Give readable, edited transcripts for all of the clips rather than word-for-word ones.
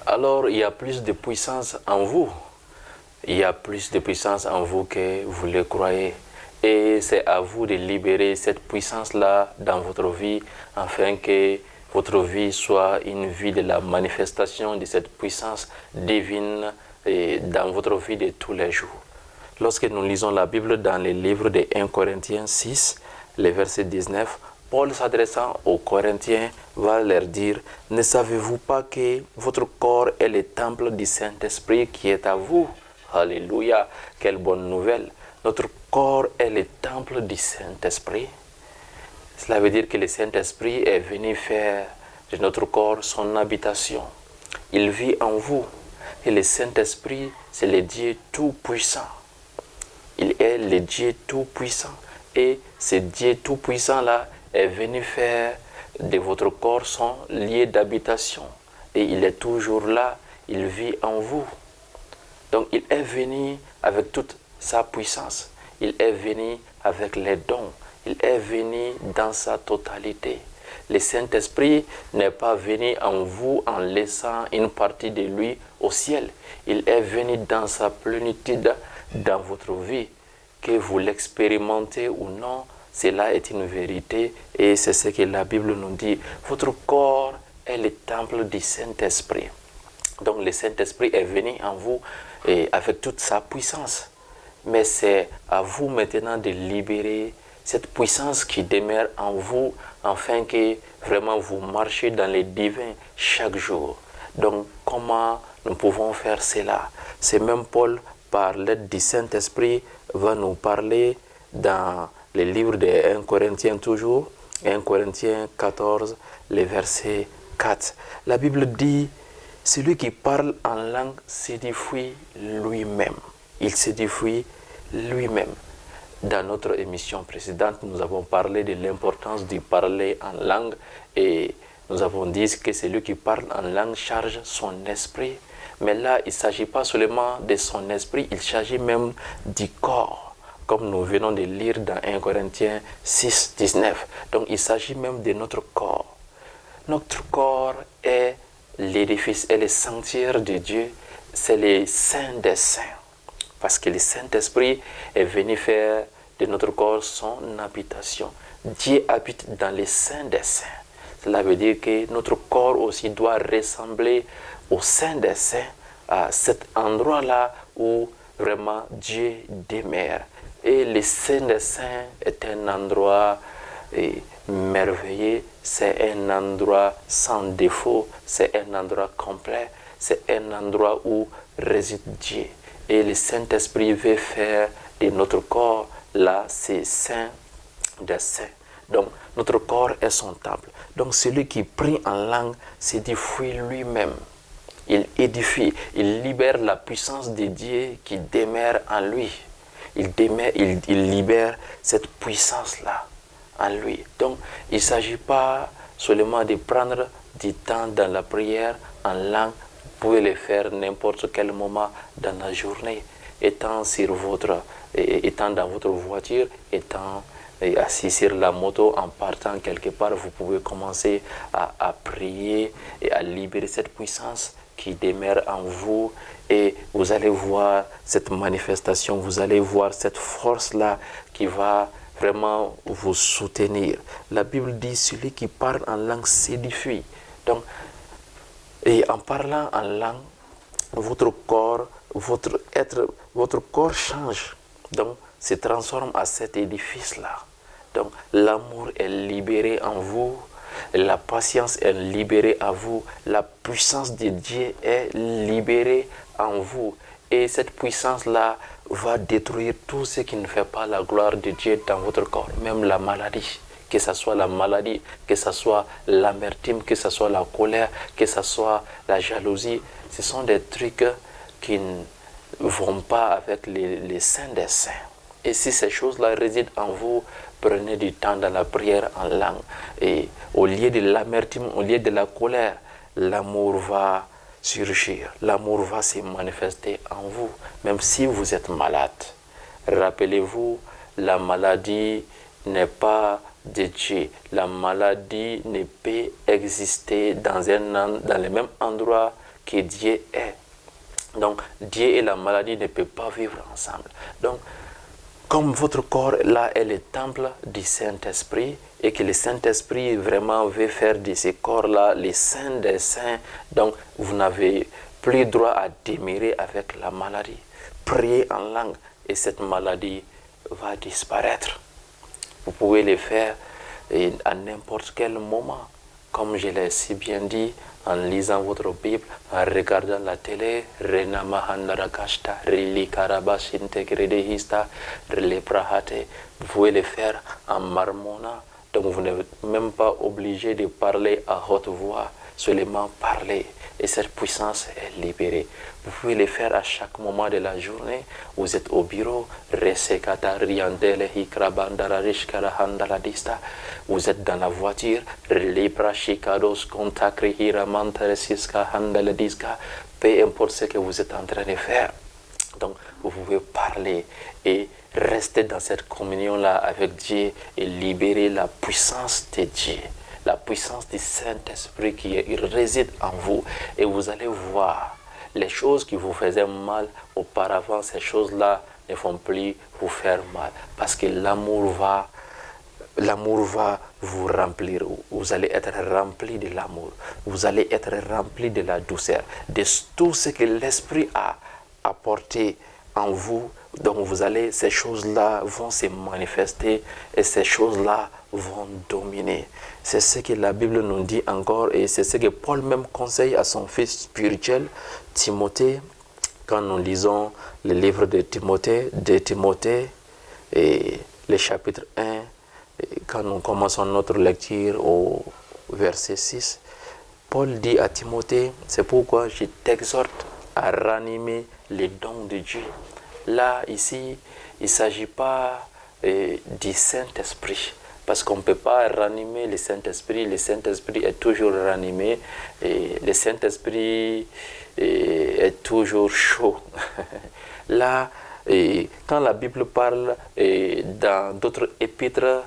alors il y a plus de puissance en vous. Il y a plus de puissance en vous que vous le croyez. Et c'est à vous de libérer cette puissance-là dans votre vie, afin que votre vie soit une vie de la manifestation de cette puissance divine dans votre vie de tous les jours. Lorsque nous lisons la Bible dans les livres de 1 Corinthiens 6, le verset 19, Paul s'adressant aux Corinthiens va leur dire, « Ne savez-vous pas que votre corps est le temple du Saint-Esprit qui est à vous ?» Alléluia, quelle bonne nouvelle. Notre corps est le temple du Saint-Esprit. Cela veut dire que le Saint-Esprit est venu faire de notre corps son habitation. Il vit en vous. Et le Saint-Esprit, c'est le Dieu tout-puissant. Il est le Dieu tout-puissant. Et ce Dieu tout-puissant-là est venu faire de votre corps son lieu d'habitation. Et il est toujours là. Il vit en vous. Donc il est venu avec toute sa puissance. Il est venu avec les dons. Il est venu dans sa totalité. Le Saint-Esprit n'est pas venu en vous en laissant une partie de lui au ciel. Il est venu dans sa plénitude dans votre vie. Que vous l'expérimentez ou non, cela est une vérité et c'est ce que la Bible nous dit. Votre corps est le temple du Saint-Esprit. Donc le Saint-Esprit est venu en vous et avec toute sa puissance. Mais c'est à vous maintenant de libérer cette puissance qui demeure en vous, afin que vraiment vous marchiez dans les divins chaque jour. Donc comment nous pouvons faire cela? C'est même Paul, par l'aide du Saint-Esprit, va nous parler dans les livres de 1 Corinthiens toujours, 1 Corinthiens 14, le verset 4. La Bible dit, celui qui parle en langue s'édifie lui-même. Il s'édifie lui-même. Dans notre émission précédente, nous avons parlé de l'importance de parler en langue et nous avons dit que celui qui parle en langue charge son esprit. Mais là, il ne s'agit pas seulement de son esprit, il s'agit même du corps, comme nous venons de lire dans 1 Corinthiens 6, 19. Donc il s'agit même de notre corps. Notre corps est l'édifice et le sanctuaire de Dieu, c'est le Saint des Saints. Parce que le Saint-Esprit est venu faire de notre corps son habitation. Dieu habite dans le Saint des Saints. Cela veut dire que notre corps aussi doit ressembler au Saint des Saints, à cet endroit-là où vraiment Dieu demeure. Et le Saint des Saints est un endroit merveilleux, c'est un endroit sans défaut, c'est un endroit complet, c'est un endroit où réside Dieu. Et le Saint-Esprit veut faire de notre corps, là, c'est Saint des Saints. Donc, notre corps est son temple. Donc, celui qui prie en langue s'édifie lui-même. Il édifie, il libère la puissance de Dieu qui demeure en lui. Il libère cette puissance-là en lui. Donc, il ne s'agit pas seulement de prendre du temps dans la prière en langue. Vous pouvez le faire n'importe quel moment dans la journée, étant dans votre voiture, étant assis sur la moto, en partant quelque part, vous pouvez commencer à prier et à libérer cette puissance qui demeure en vous et vous allez voir cette manifestation, vous allez voir cette force-là qui va vraiment vous soutenir. La Bible dit, celui qui parle en langue s'édifie. Donc, et en parlant en langue, votre corps, votre corps change. Donc, se transforme à cet édifice-là. Donc, l'amour est libéré en vous, la patience est libérée en vous, la puissance de Dieu est libérée en vous. Et cette puissance-là va détruire tout ce qui ne fait pas la gloire de Dieu dans votre corps, même la maladie. Que ce soit la maladie, que ce soit l'amertume, que ce soit la colère, que ce soit la jalousie, ce sont des trucs qui ne vont pas avec les saints des saints. Et si ces choses-là résident en vous, prenez du temps dans la prière en langue. Et au lieu de l'amertume, au lieu de la colère, l'amour va surgir. L'amour va se manifester en vous, même si vous êtes malade. Rappelez-vous, la maladie n'est pas de Dieu. La maladie ne peut exister dans le même endroit que Dieu est. Donc, Dieu et la maladie ne peuvent pas vivre ensemble. Donc, comme votre corps, là, est le temple du Saint-Esprit, et que le Saint-Esprit vraiment veut faire de ce corps-là les saints des saints, donc vous n'avez plus droit à demeurer avec la maladie. Priez en langue et cette maladie va disparaître. Vous pouvez le faire à n'importe quel moment, comme je l'ai si bien dit, en lisant votre Bible, en regardant la télé, vous pouvez le faire en marmonnant. Donc vous n'êtes même pas obligé de parler à haute voix, seulement parler. Et cette puissance est libérée. Vous pouvez le faire à chaque moment de la journée. Vous êtes au bureau, vous êtes dans la voiture, peu importe ce que vous êtes en train de faire. Donc vous pouvez parler et rester dans cette communion-là avec Dieu et libérer la puissance de Dieu, la puissance du Saint-Esprit qui réside en vous. Et vous allez voir les choses qui vous faisaient mal auparavant, ces choses-là ne vont plus vous faire mal. Parce que l'amour va vous remplir. Vous allez être rempli de l'amour. Vous allez être rempli de la douceur, de tout ce que l'Esprit a apporté en vous. Donc ces choses-là vont se manifester et ces choses-là vont dominer. C'est ce que la Bible nous dit encore et c'est ce que Paul même conseille à son fils spirituel, Timothée, quand nous lisons le livre de Timothée et le chapitre 1, et quand nous commençons notre lecture au verset 6, Paul dit à Timothée, c'est pourquoi je t'exhorte à ranimer les dons de Dieu. Là, ici, il ne s'agit pas du Saint-Esprit, parce qu'on ne peut pas ranimer le Saint-Esprit. Le Saint-Esprit est toujours ranimé, et le Saint-Esprit est toujours chaud. Là, quand la Bible parle dans d'autres épîtres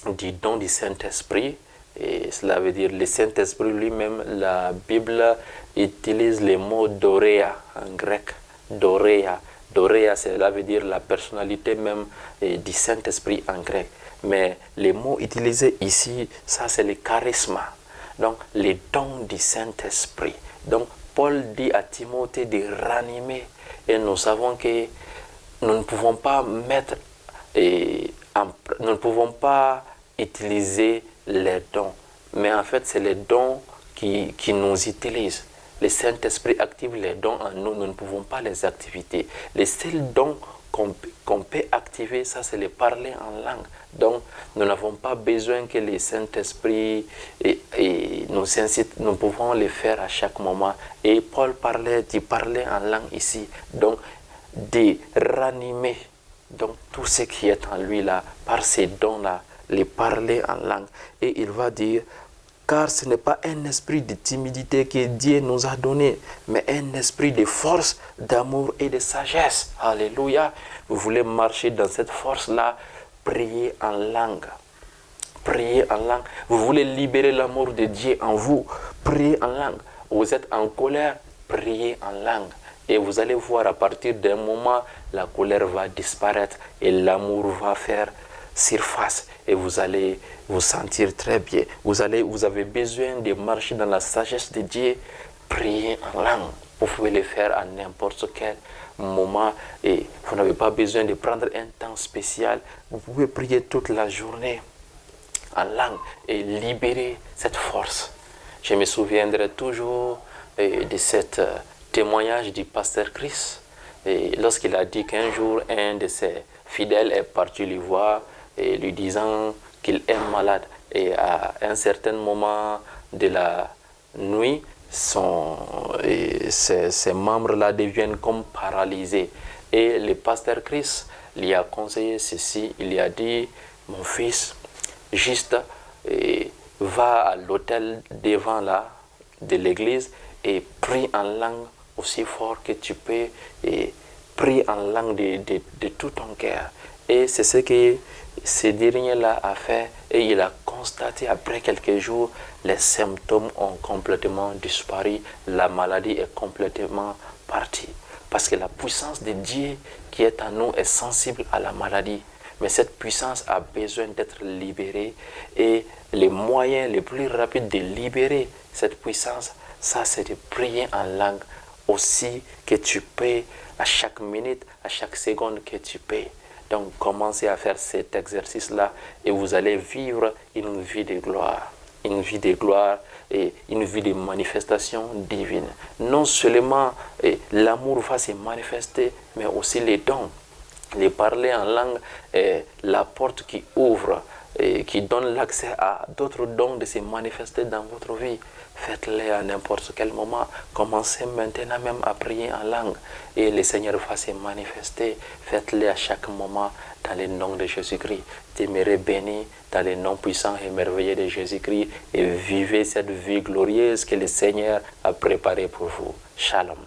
du don du Saint-Esprit, et cela veut dire le Saint-Esprit lui-même, la Bible utilise le mot doréa en grec. Doréa. Doréa, cela veut dire la personnalité même du Saint-Esprit en grec. Mais les mots utilisés ici, ça c'est le charisme. Donc, les dons du Saint-Esprit. Donc, Paul dit à Timothée de ranimer. Et nous savons que nous ne pouvons pas nous ne pouvons pas utiliser les dons. Mais en fait, c'est les dons qui nous utilisent. Le Saint-Esprit active les dons en nous, nous ne pouvons pas les activer. Les seuls dons qu'on peut activer, ça c'est le parler en langue. Donc, nous n'avons pas besoin que le Saint-Esprit nous incite, nous pouvons le faire à chaque moment. Et Paul parlait de parler en langue ici, donc de ranimer donc, tout ce qui est en lui là, par ces dons-là, les parler en langue. Et il va dire, car ce n'est pas un esprit de timidité que Dieu nous a donné, mais un esprit de force, d'amour et de sagesse. Alléluia. Vous voulez marcher dans cette force-là, priez en langue. Priez en langue. Vous voulez libérer l'amour de Dieu en vous, priez en langue. Vous êtes en colère, priez en langue. Et vous allez voir à partir d'un moment, la colère va disparaître et l'amour va faire surface et vous allez vous sentir très bien. Vous avez besoin de marcher dans la sagesse de Dieu, prier en langue. Vous pouvez le faire à n'importe quel moment et vous n'avez pas besoin de prendre un temps spécial. Vous pouvez prier toute la journée en langue et libérer cette force. Je me souviendrai toujours de cet témoignage du pasteur Chris lorsqu'il a dit qu'un jour un de ses fidèles est parti lui voir et lui disant qu'il est malade. Et à un certain moment de la nuit, ces membres-là deviennent comme paralysés. Et le pasteur Chris lui a conseillé ceci. Il lui a dit, mon fils, juste va à l'autel devant là, de l'église et prie en langue aussi fort que tu peux et prie en langue de tout ton cœur. Et c'est ce que ce dernier-là a fait et il a constaté après quelques jours, les symptômes ont complètement disparu, la maladie est complètement partie. Parce que la puissance de Dieu qui est en nous est sensible à la maladie. Mais cette puissance a besoin d'être libérée et les moyens les plus rapides de libérer cette puissance, ça c'est de prier en langue aussi que tu paies à chaque minute, à chaque seconde que tu paies. Donc commencez à faire cet exercice-là et vous allez vivre une vie de gloire. Une vie de gloire et une vie de manifestation divine. Non seulement l'amour va se manifester, mais aussi les dons. Les parler en langue est la porte qui ouvre et qui donne l'accès à d'autres dons de se manifester dans votre vie. Faites-les à n'importe quel moment. Commencez maintenant même à prier en langue et le Seigneur va se manifester. Faites-les à chaque moment dans le nom de Jésus-Christ. Demeurez bénis dans le nom puissant et merveilleux de Jésus-Christ et vivez cette vie glorieuse que le Seigneur a préparée pour vous. Shalom.